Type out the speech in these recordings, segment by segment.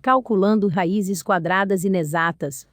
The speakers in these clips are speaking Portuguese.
Calculando raízes quadradas inexatas.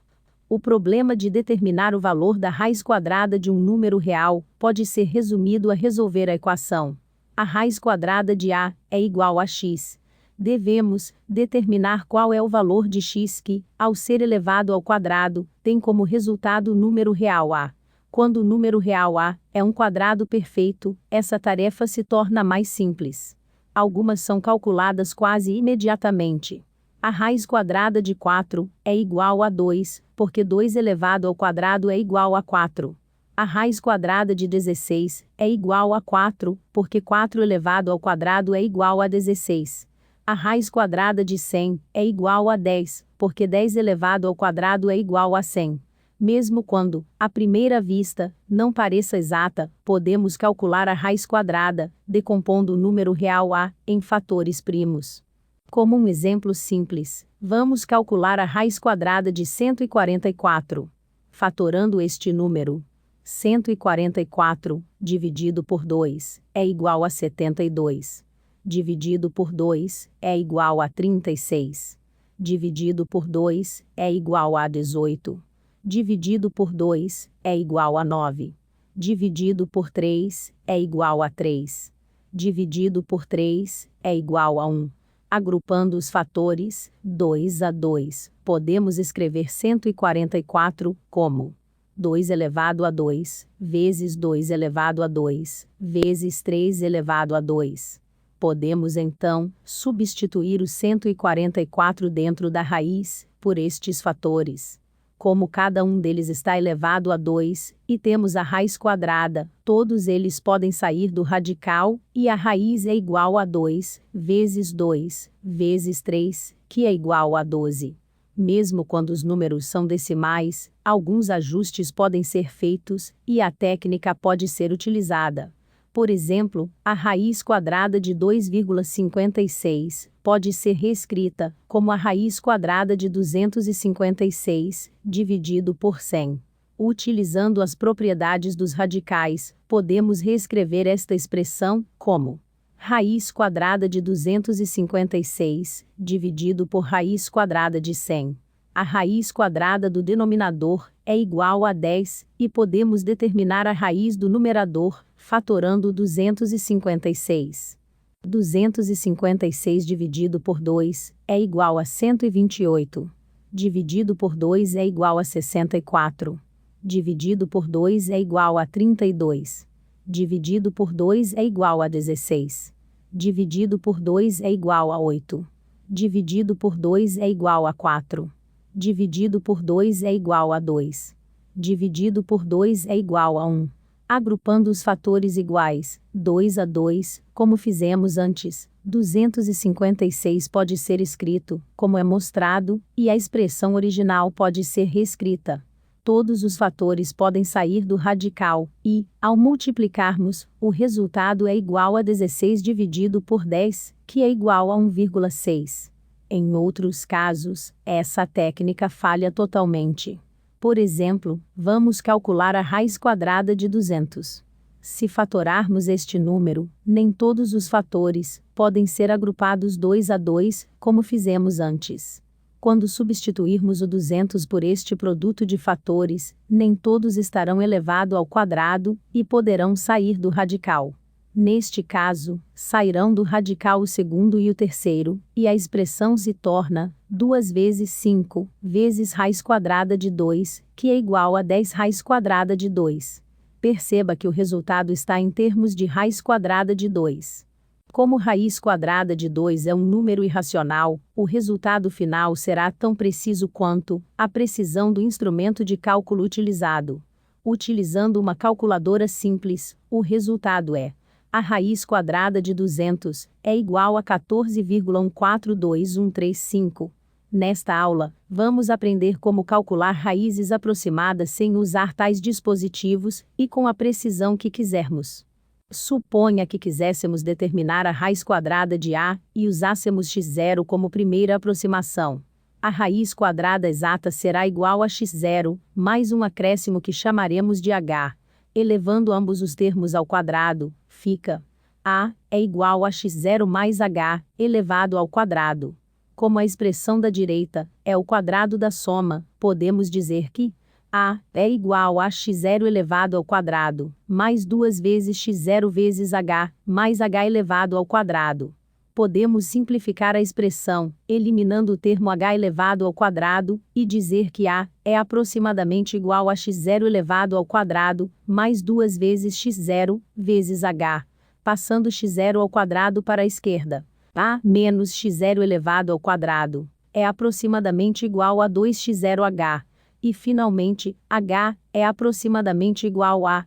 O problema de determinar o valor da raiz quadrada de um número real pode ser resumido a resolver a equação: a raiz quadrada de a é igual a x. Devemos determinar qual é o valor de x que, ao ser elevado ao quadrado, tem como resultado o número real a. Quando o número real a é um quadrado perfeito, essa tarefa se torna mais simples. Algumas são calculadas quase imediatamente. A raiz quadrada de 4 é igual a 2, porque 2 elevado ao quadrado é igual a 4. A raiz quadrada de 16 é igual a 4, porque 4 elevado ao quadrado é igual a 16. A raiz quadrada de 100 é igual a 10, porque 10 elevado ao quadrado é igual a 100. Mesmo quando, à primeira vista, não pareça exata, podemos calcular a raiz quadrada, decompondo o número real a em fatores primos. Como um exemplo simples, vamos calcular a raiz quadrada de 144. Fatorando este número, 144 dividido por 2 é igual a 72. Dividido por 2 é igual a 36. Dividido por 2 é igual a 18. Dividido por 2 é igual a 9. Dividido por 3 é igual a 3. Dividido por 3 é igual a 1. Agrupando os fatores, 2 a 2, podemos escrever 144 como 2 elevado a 2, vezes 2 elevado a 2, vezes 3 elevado a 2. Podemos então substituir o 144 dentro da raiz por estes fatores. Como cada um deles está elevado a 2, e temos a raiz quadrada, todos eles podem sair do radical, e a raiz é igual a 2, vezes 2, vezes 3, que é igual a 12. Mesmo quando os números são decimais, alguns ajustes podem ser feitos, e a técnica pode ser utilizada. Por exemplo, a raiz quadrada de 2,56 pode ser reescrita como a raiz quadrada de 256, dividido por 100. Utilizando as propriedades dos radicais, podemos reescrever esta expressão como raiz quadrada de 256, dividido por raiz quadrada de 100. A raiz quadrada do denominador é igual a 10, e podemos determinar a raiz do numerador, fatorando 256. 256 dividido por 2 é igual a 128. Dividido por 2 é igual a 64. Dividido por 2 é igual a 32. Dividido por 2 é igual a 16. Dividido por 2 é igual a 8. Dividido por 2 é igual a 4. Dividido por 2 é igual a 2. Dividido por 2 é igual a 1. Agrupando os fatores iguais, 2 a 2, como fizemos antes, 256 pode ser escrito, como é mostrado, e a expressão original pode ser reescrita. Todos os fatores podem sair do radical, e, ao multiplicarmos, o resultado é igual a 16 dividido por 10, que é igual a 1,6. Em outros casos, essa técnica falha totalmente. Por exemplo, vamos calcular a raiz quadrada de 200. Se fatorarmos este número, nem todos os fatores podem ser agrupados 2 a 2, como fizemos antes. Quando substituirmos o 200 por este produto de fatores, nem todos estarão elevado ao quadrado e poderão sair do radical. Neste caso, sairão do radical o segundo e o terceiro, e a expressão se torna 2 vezes 5, vezes raiz quadrada de 2, que é igual a 10 raiz quadrada de 2. Perceba que o resultado está em termos de raiz quadrada de 2. Como raiz quadrada de 2 é um número irracional, o resultado final será tão preciso quanto a precisão do instrumento de cálculo utilizado. Utilizando uma calculadora simples, o resultado é: a raiz quadrada de 200 é igual a 14,142135. Nesta aula, vamos aprender como calcular raízes aproximadas sem usar tais dispositivos e com a precisão que quisermos. Suponha que quiséssemos determinar a raiz quadrada de a e usássemos x0 como primeira aproximação. A raiz quadrada exata será igual a x0, mais um acréscimo que chamaremos de h. Elevando ambos os termos ao quadrado, fica a é igual a x0 mais h, elevado ao quadrado. Como a expressão da direita é o quadrado da soma, podemos dizer que A é igual a x0 elevado ao quadrado, mais 2 vezes x0 vezes h, mais h elevado ao quadrado. Podemos simplificar a expressão, eliminando o termo h elevado ao quadrado, e dizer que A é aproximadamente igual a x0 elevado ao quadrado, mais 2 vezes x0, vezes h, passando x0 ao quadrado para a esquerda. A menos x0 elevado ao quadrado é aproximadamente igual a 2x0h. E, finalmente, h é aproximadamente igual a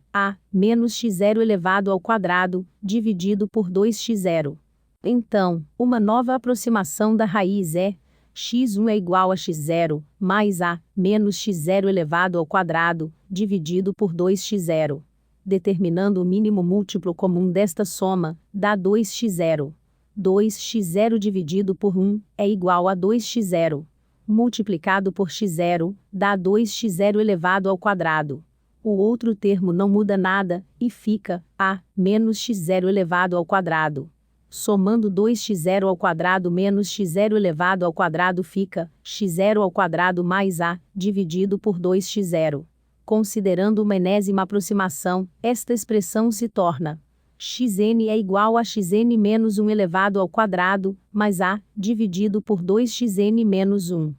menos x0 elevado ao quadrado, dividido por 2x0. Então, uma nova aproximação da raiz é x1 é igual a x0, mais a menos x0 elevado ao quadrado, dividido por 2x0. Determinando o mínimo múltiplo comum desta soma, dá 2x0. 2x0 dividido por 1 é igual a 2x0. Multiplicado por x0, dá 2x0 elevado ao quadrado. O outro termo não muda nada, e fica a menos x0 elevado ao quadrado. Somando 2x0 ao quadrado menos x0 elevado ao quadrado fica x0 ao quadrado mais a, dividido por 2x0. Considerando uma enésima aproximação, esta expressão se torna xn é igual a xn menos 1 elevado ao quadrado, mais a, dividido por 2xn menos 1.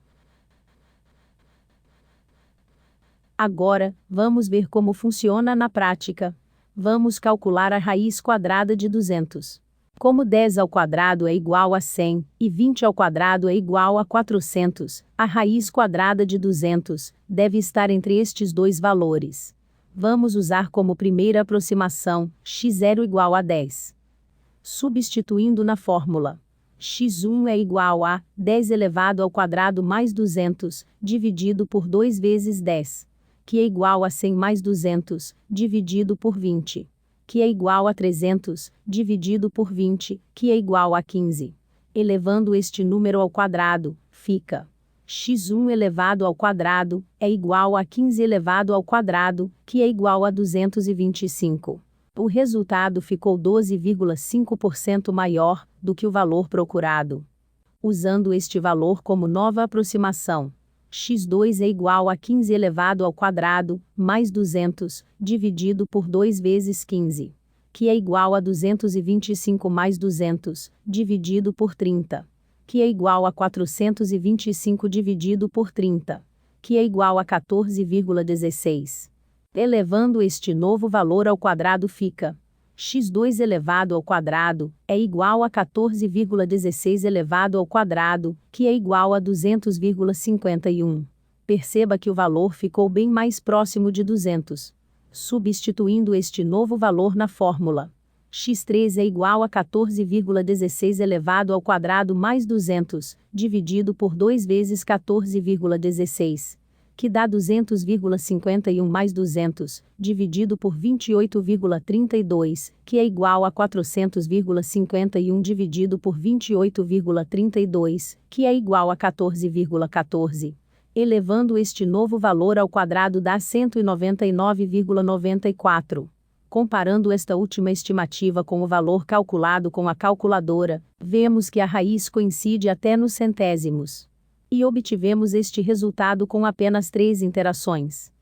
Agora, vamos ver como funciona na prática. Vamos calcular a raiz quadrada de 200. Como 10 ao quadrado é igual a 100, e 20 ao quadrado é igual a 400, a raiz quadrada de 200 deve estar entre estes dois valores. Vamos usar como primeira aproximação, x0 igual a 10. Substituindo na fórmula, x1 é igual a 10 elevado ao quadrado mais 200, dividido por 2 vezes 10, que é igual a 100 mais 200, dividido por 20, que é igual a 300, dividido por 20, que é igual a 15. Elevando este número ao quadrado, fica x1 elevado ao quadrado é igual a 15 elevado ao quadrado, que é igual a 225. O resultado ficou 12,5% maior do que o valor procurado. Usando este valor como nova aproximação, x2 é igual a 15 elevado ao quadrado, mais 200, dividido por 2 vezes 15, que é igual a 225 mais 200, dividido por 30. Que é igual a 425 dividido por 30, que é igual a 14,16. Elevando este novo valor ao quadrado fica x2 elevado ao quadrado é igual a 14,16 elevado ao quadrado, que é igual a 200,51. Perceba que o valor ficou bem mais próximo de 200. Substituindo este novo valor na fórmula, x3 é igual a 14,16 elevado ao quadrado mais 200, dividido por 2 vezes 14,16, que dá 200,51 mais 200, dividido por 28,32, que é igual a 400,51 dividido por 28,32, que é igual a 14,14. Elevando este novo valor ao quadrado dá 199,94. Comparando esta última estimativa com o valor calculado com a calculadora, vemos que a raiz coincide até nos centésimos. E obtivemos este resultado com apenas 3 interações.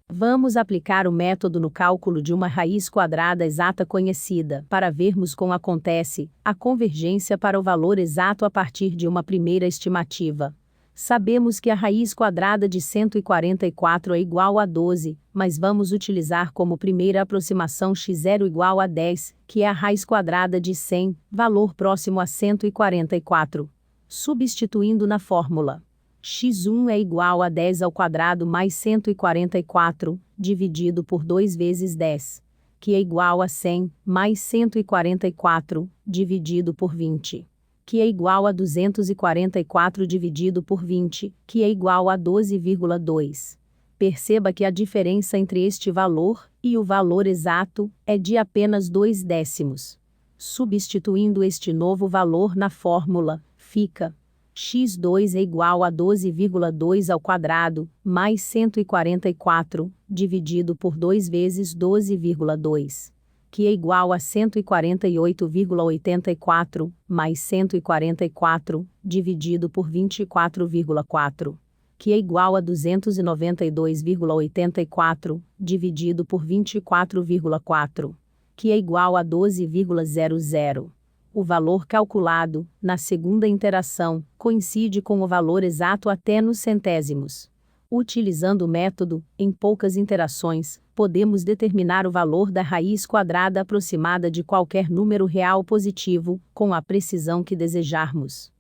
Vamos aplicar o método no cálculo de uma raiz quadrada exata conhecida, para vermos como acontece a convergência para o valor exato a partir de uma primeira estimativa. Sabemos que a raiz quadrada de 144 é igual a 12, mas vamos utilizar como primeira aproximação x0 igual a 10, que é a raiz quadrada de 100, valor próximo a 144. Substituindo na fórmula, x1 é igual a 10 ao quadrado mais 144, dividido por 2 vezes 10, que é igual a 100, mais 144, dividido por 20. Que é igual a 244 dividido por 20, que é igual a 12,2. Perceba que a diferença entre este valor e o valor exato é de apenas 2 décimos. Substituindo este novo valor na fórmula, fica x2 é igual a 12,2 ao quadrado, mais 144, dividido por 2 vezes 12,2. que é igual a 148,84 mais 144 dividido por 24,4, que é igual a 292,84 dividido por 24,4, que é igual a 12,00. O valor calculado, na segunda interação, coincide com o valor exato até nos centésimos. Utilizando o método, em poucas interações, podemos determinar o valor da raiz quadrada aproximada de qualquer número real positivo, com a precisão que desejarmos.